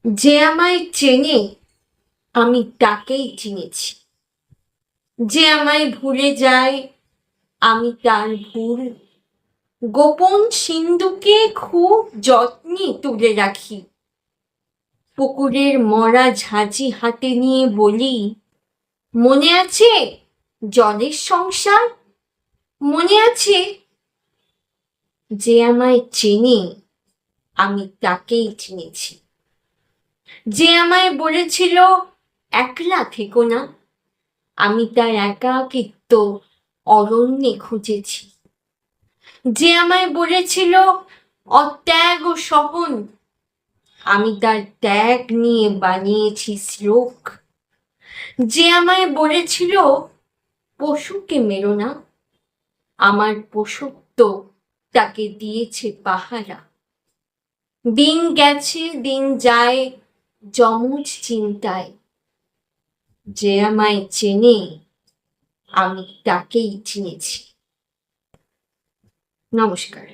যে আমায় চেনে আমি তাকেই চিনেছি, যে আমায় ভুলে যায় আমি তার ভুল গোপন সিন্ধুকে খুব যত্নে তুলে রাখি। পুকুরের মরা ঝাঁঝি হাতে নিয়ে বলি, মনে আছে জলের সংসার, মনে আছে? যে আমায় চেনে আমি তাকেই চিনেছি, যে আমায় বলেছিল একলা থেকো না, আমি তার একাকিত্ব অরণ্যে খুঁজেছি, যে আমায় বলেছিল অত্যাগ ও সহন, আমি তার ত্যাগ নিয়ে বানিয়েছি শ্লোক, যে আমায় বলেছিল পশুকে মেরো না, আমার পশুত্ব তাকে দিয়েছে পাহারা। দিন গেছে দিন যায় যমজ চিন্তায়, যে আমায় চেনে আমি তাকেই চিনেছি। নমস্কার।